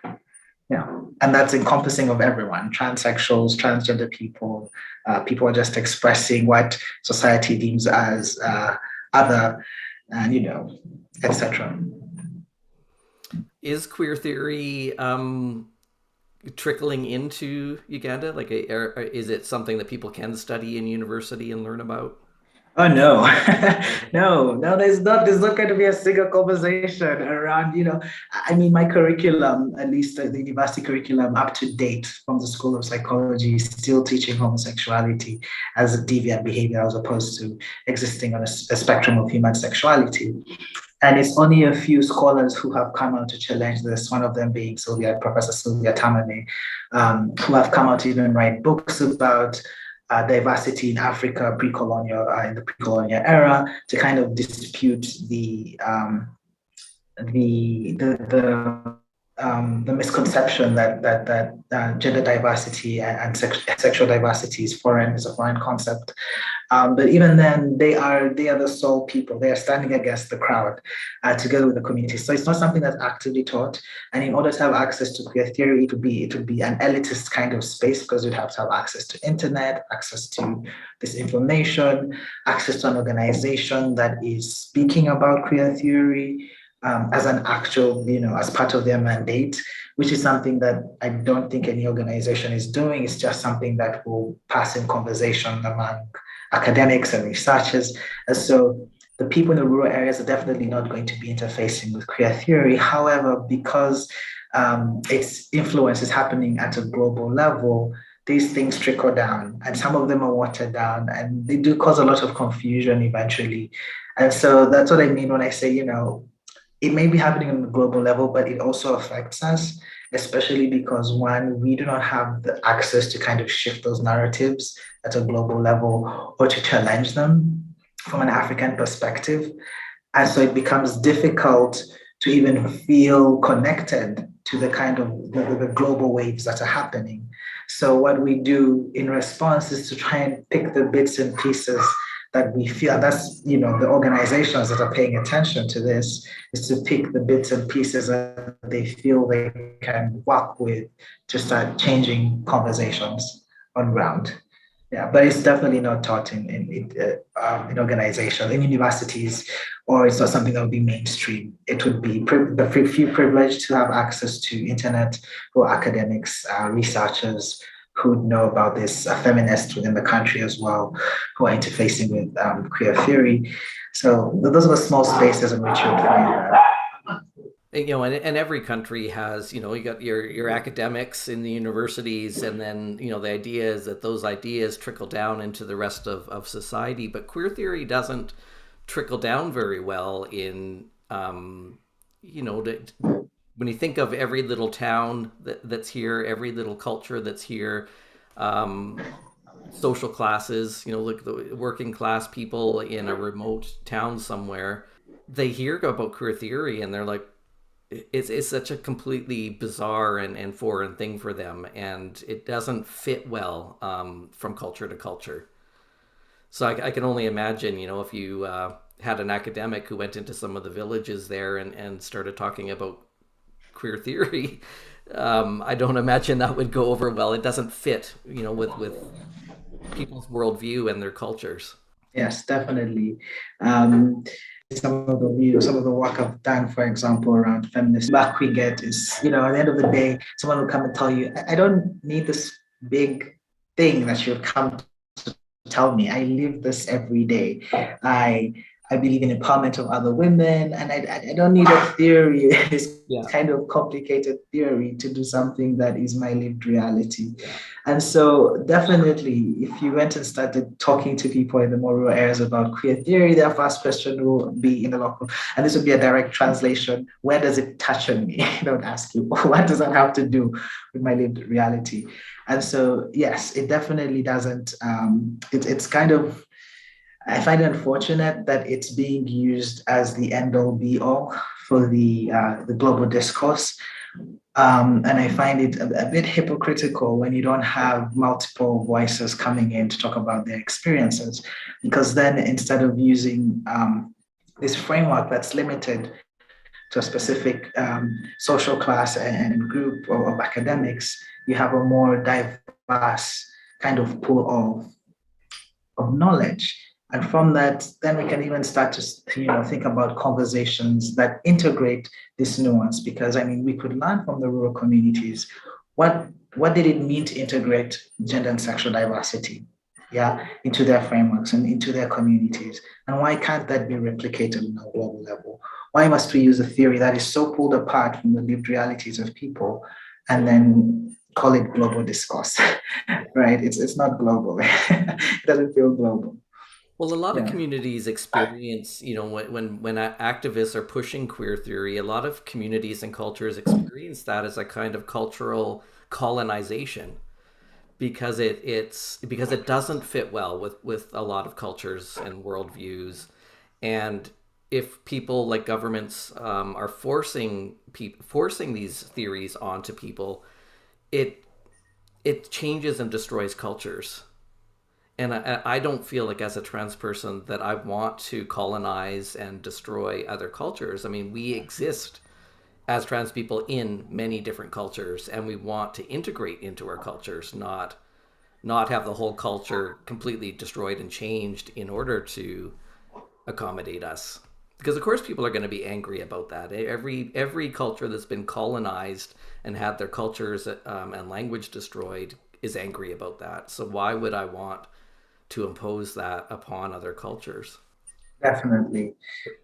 Yeah, and that's encompassing of everyone: transsexuals, transgender people, people are just expressing what society deems as other, and etc. Is queer theory trickling into Uganda? Like, is it something that people can study in university and learn about? Oh no, no. There's not going to be a single conversation around. I mean, my curriculum, at least the university curriculum, up to date from the School of Psychology, is still teaching homosexuality as a deviant behavior as opposed to existing on a spectrum of human sexuality. And it's only a few scholars who have come out to challenge this, one of them being Professor Sylvia Tamane, who have come out to even write books about diversity in Africa in the pre-colonial era, to kind of dispute the misconception that gender diversity and sexual diversity is a foreign concept. But even then, they are the sole people. They are standing against the crowd, together with the community. So it's not something that's actively taught. And in order to have access to queer theory, it would be an elitist kind of space, because you'd have to have access to internet, access to this information, access to an organization that is speaking about queer theory as an actual, as part of their mandate, which is something that I don't think any organization is doing. It's just something that will pass in conversation among academics and researchers. And so the people in the rural areas are definitely not going to be interfacing with queer theory. However, because its influence is happening at a global level, these things trickle down, and some of them are watered down, and they do cause a lot of confusion eventually. And so that's what I mean when I say, it may be happening on the global level, but it also affects us, especially because, one, we do not have the access to kind of shift those narratives at a global level or to challenge them from an African perspective. And so it becomes difficult to even feel connected to the kind of the global waves that are happening. So what we do in response is to try and pick the bits and pieces that we feel, that's, the organizations that are paying attention to this, is to pick the bits and pieces that they feel they can work with to start changing conversations on ground. Yeah, but it's definitely not taught in organizations, in universities, or it's not something that would be mainstream. It would be the few privileged to have access to internet, or academics, researchers who know about this, feminists within the country as well, who are interfacing with queer theory. So those are the small spaces in which you would find that. And every country has, you got your academics in the universities, and then, the idea is that those ideas trickle down into the rest of society. But queer theory doesn't trickle down very well in, when you think of every little town that's here, every little culture that's here, social classes, like the working class people in a remote town somewhere, they hear about queer theory and they're like, it's such a completely bizarre and foreign thing for them, and it doesn't fit well from culture to culture. So I can only imagine, if you had an academic who went into some of the villages there and started talking about queer theory. I don't imagine that would go over well. It doesn't fit, with people's worldview and their cultures. Yes, definitely. Um, some of the work I've done, for example, around feminist back we get is, at the end of the day, someone will come and tell you, I don't need this big thing that you've come to tell me. I live this every day. I believe in empowerment of other women, and I don't need a theory. It's Yeah. kind of complicated theory to do something that is my lived reality. Yeah. And so, definitely, if you went and started talking to people in the more rural areas about queer theory, their first question will be in the local, and this would be a direct translation: where does it touch on me? I don't ask you, what does that have to do with my lived reality? And so, yes, it definitely doesn't. It's kind of, I find it unfortunate that it's being used as the end all be all for the global discourse. And I find it a bit hypocritical when you don't have multiple voices coming in to talk about their experiences, because then instead of using this framework that's limited to a specific social class and group of academics, you have a more diverse kind of pool of knowledge. And from that, then we can even start to think about conversations that integrate this nuance. Because I mean, we could learn from the rural communities what did it mean to integrate gender and sexual diversity, into their frameworks and into their communities, and why can't that be replicated on a global level? Why must we use a theory that is so pulled apart from the lived realities of people and then call it global discourse? Right? It's not global. It doesn't feel global. Well, a lot of Yeah, communities experience, when activists are pushing queer theory, a lot of communities and cultures experience that as a kind of cultural colonization because it doesn't fit well with a lot of cultures and worldviews. And if people like governments are forcing these theories onto people, it it changes and destroys cultures. And I don't feel like, as a trans person, that I want to colonize and destroy other cultures. I mean, we exist as trans people in many different cultures, and we want to integrate into our cultures, not have the whole culture completely destroyed and changed in order to accommodate us. Because of course people are going to be angry about that. Every culture that's been colonized and had their cultures and language destroyed is angry about that. So why would I want to impose that upon other cultures? definitely,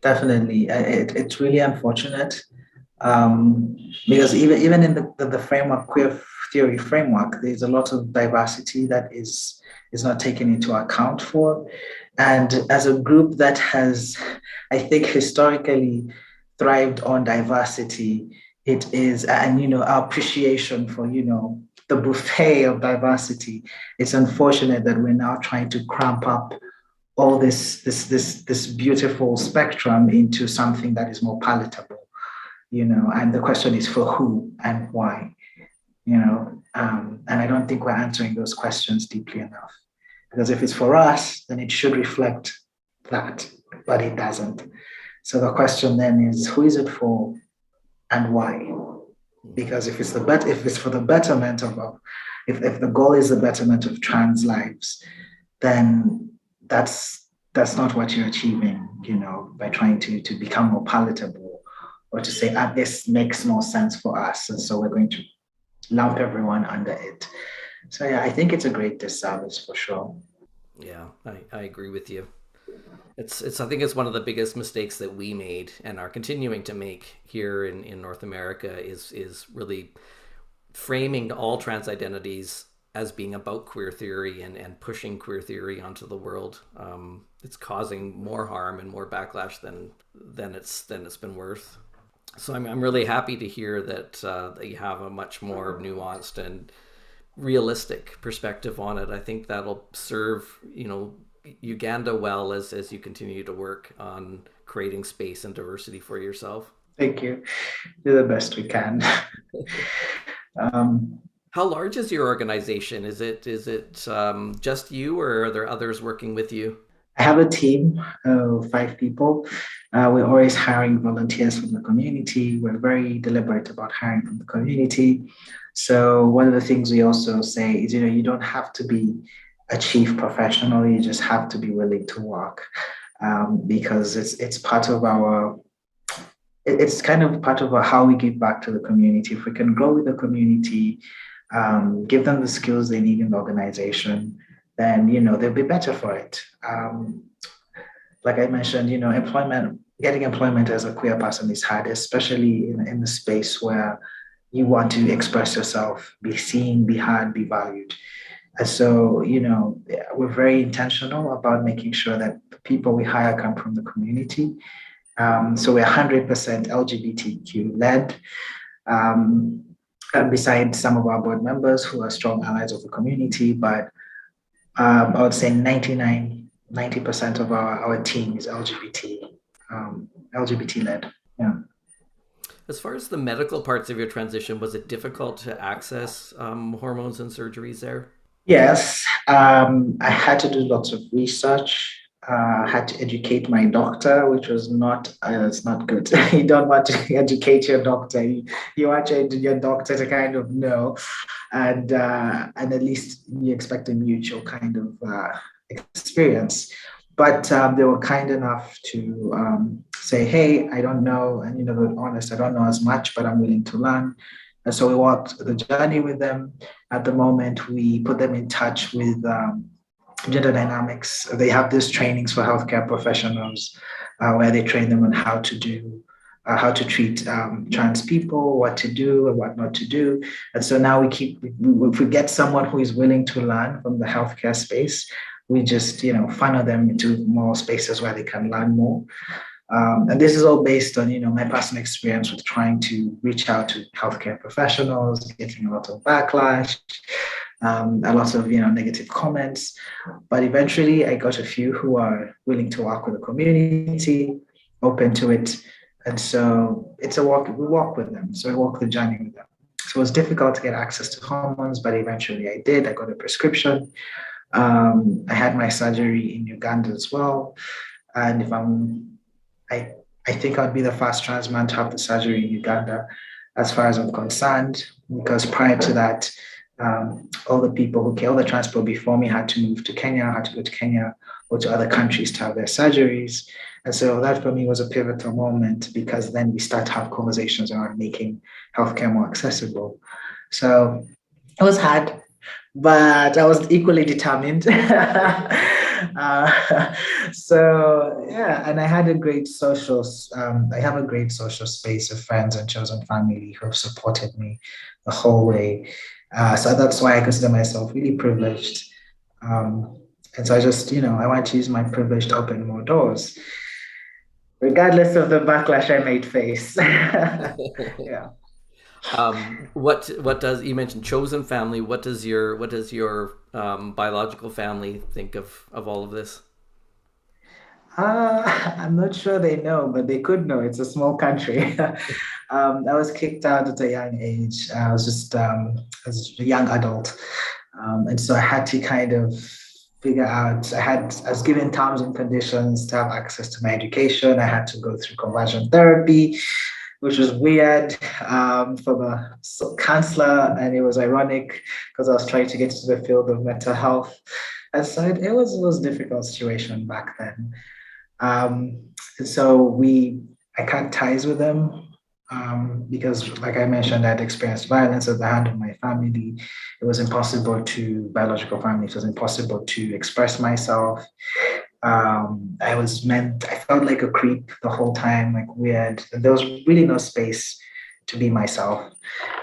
definitely. It's really unfortunate, um, because even in the framework, queer theory framework, there's a lot of diversity that is not taken into account for. And as a group that has, I think, historically thrived on diversity, it is, and our appreciation for the buffet of diversity. It's unfortunate that we're now trying to cramp up all this beautiful spectrum into something that is more palatable, and the question is for who and why, and I don't think we're answering those questions deeply enough, because if it's for us, then it should reflect that, but it doesn't. So the question then is, who is it for and why? Because if it's for the betterment if the goal is the betterment of trans lives, then that's not what you're achieving, by trying to become more palatable, or to say, this makes more sense for us, and so we're going to lump everyone under it. So yeah, I think it's a great disservice for sure. Yeah, I agree with you. It's I think it's one of the biggest mistakes that we made and are continuing to make here in North America is really framing all trans identities as being about queer theory and pushing queer theory onto the world. It's causing more harm and more backlash than it's been worth. So I'm really happy to hear that you have a much more nuanced and realistic perspective on it. I think that'll serve Uganda well as you continue to work on creating space and diversity for yourself. Thank you. Do the best we can. Um, How large is your organization? Is it just you, or are there others working with you? I have a team of 5 people. We're always hiring volunteers from the community. We're very deliberate about hiring from the community. So one of the things we also say is, you don't have to be a chief professional. You just have to be willing to work, because it's part of our it's kind of part of how we give back to the community. If we can grow with the community, give them the skills they need in the organization, then they'll be better for it. Like I mentioned, getting employment as a queer person is hard, especially in the space where you want to express yourself, be seen, be heard, be valued. And so, we're very intentional about making sure that the people we hire come from the community. So we're 100% LGBTQ led. Um, Besides some of our board members who are strong allies of the community, but I would say 90% of our team is LGBT led. Yeah. As far as the medical parts of your transition, was it difficult to access hormones and surgeries there? Yes, I had to do lots of research. Had to educate my doctor, which was not it's not good. You don't want to educate your doctor. You want your doctor to kind of know, and at least you expect a mutual kind of experience. But they were kind enough to say, "Hey, I don't know," and they're honest. I don't know as much, but I'm willing to learn. And so we walked the journey with them. At the moment, we put them in touch with gender dynamics. They have these trainings for healthcare professionals where they train them on how to treat trans people, what to do and what not to do. And so now if we get someone who is willing to learn from the healthcare space, we just, funnel them into more spaces where they can learn more. And this is all based on, my personal experience with trying to reach out to healthcare professionals, getting a lot of backlash, a lot of, negative comments. But eventually I got a few who are willing to work with the community, open to it. And so it's a walk, we walk with them. So we walk the journey with them. So it was difficult to get access to hormones, but eventually I did. I got a prescription. I had my surgery in Uganda as well. And I think I'd be the first trans man to have the surgery in Uganda, as far as I'm concerned, because prior to that, all the trans people before me had to move to Kenya, had to go to Kenya or to other countries to have their surgeries. And so that for me was a pivotal moment, because then we start to have conversations around making healthcare more accessible. So it was hard, but I was equally determined. So yeah, and I have a great social space of friends and chosen family who have supported me the whole way. So that's why I consider myself really privileged. And so I just, I want to use my privilege to open more doors, regardless of the backlash I might face. Yeah. What does you mentioned chosen family? What does your biological family think of all of this? I'm not sure they know, but they could know. It's a small country. I was kicked out at a young age. I was just as a young adult, and so I had to kind of figure out. I was given terms and conditions to have access to my education. I had to go through conversion therapy, which was weird, from a counselor, and it was ironic because I was trying to get into the field of mental health. And so it was a difficult situation back then. So I cut ties with them, because, like I mentioned, I'd experienced violence at the hand of my family. It was impossible biological family, it was impossible to express myself. I felt like a creep the whole time, like weird. There was really no space to be myself.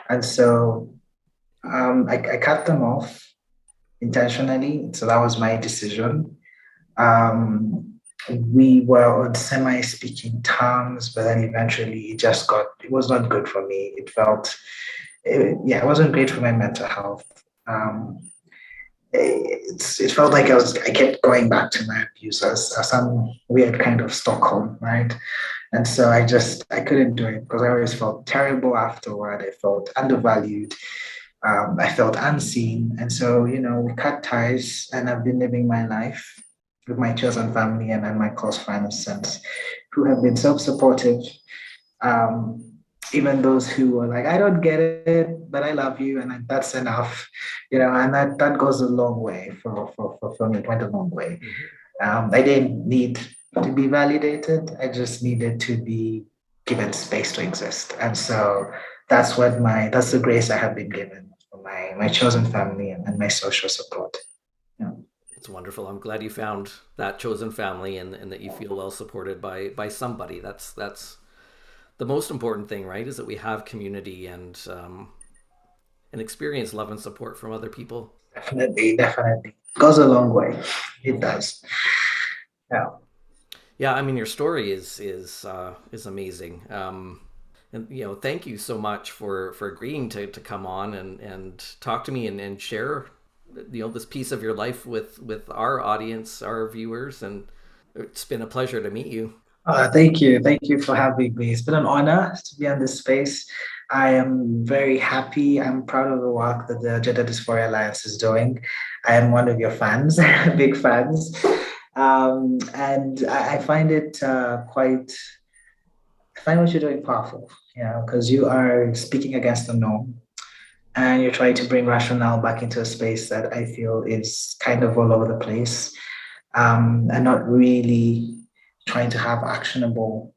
And so I cut them off intentionally. So that was my decision. We were on semi-speaking terms, but then eventually it was not good for me. It wasn't great for my mental health. It felt like I kept going back to my abuse as some weird kind of Stockholm, right? And so I couldn't do it because I always felt terrible afterward. I felt undervalued. I felt unseen. And so, we cut ties, and I've been living my life with my chosen family and my close friends since, who have been so supportive. Um, Even those who were like, I don't get it, but I love you, and that's enough, and that goes a long way for me. It went a long way. I didn't need to be validated. I just needed to be given space to exist. And so that's the grace I have been given for my chosen family and my social support. Yeah. It's wonderful. I'm glad you found that chosen family, and that you feel well supported by somebody. That's the most important thing, right? Is that we have community and experience love and support from other people. Definitely. Goes a long way. It does. Yeah. Yeah, I mean, your story is amazing. And thank you so much for agreeing to come on and talk to me and share this piece of your life with our audience, our viewers, and it's been a pleasure to meet you. Thank you. Thank you for having me. It's been an honor to be on this space. I am very happy. I'm proud of the work that the Gender Dysphoria Alliance is doing. I am one of your fans, big fans. And I find it I find what you're doing powerful, because you are speaking against the norm, and you're trying to bring rationale back into a space that I feel is kind of all over the place, and not really trying to have actionable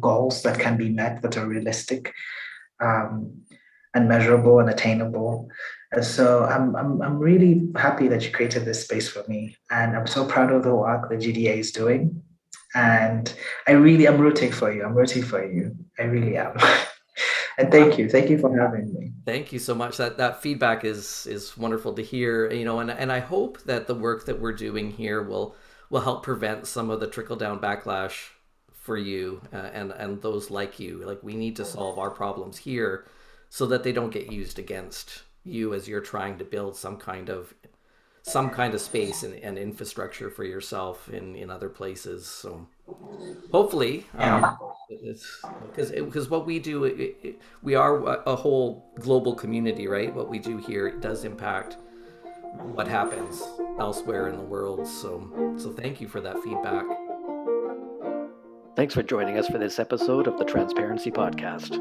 goals that can be met, that are realistic, um, and measurable and attainable. And so I'm really happy that you created this space for me, and I'm so proud of the work that GDA is doing. And I really am rooting for you. I'm rooting for you. I really am. And thank you for having me. Thank you so much. That feedback is wonderful to hear. And I hope that the work that we're doing here will help prevent some of the trickle down backlash for you and those like you. Like, we need to solve our problems here so that they don't get used against you as you're trying to build some kind of space and infrastructure for yourself in other places. So hopefully, because what we do, we are a whole global community, right? What we do here, it does impact what happens elsewhere in the world. So thank you for that feedback. Thanks for joining us for this episode of the Transparency Podcast.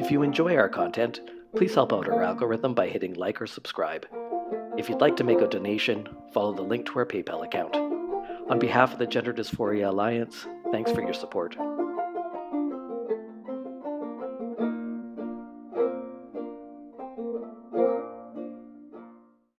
If you enjoy our content, please help out our algorithm by hitting like or subscribe. If you'd like to make a donation, follow the link to our PayPal account. On behalf of the Gender Dysphoria Alliance, thanks for your support.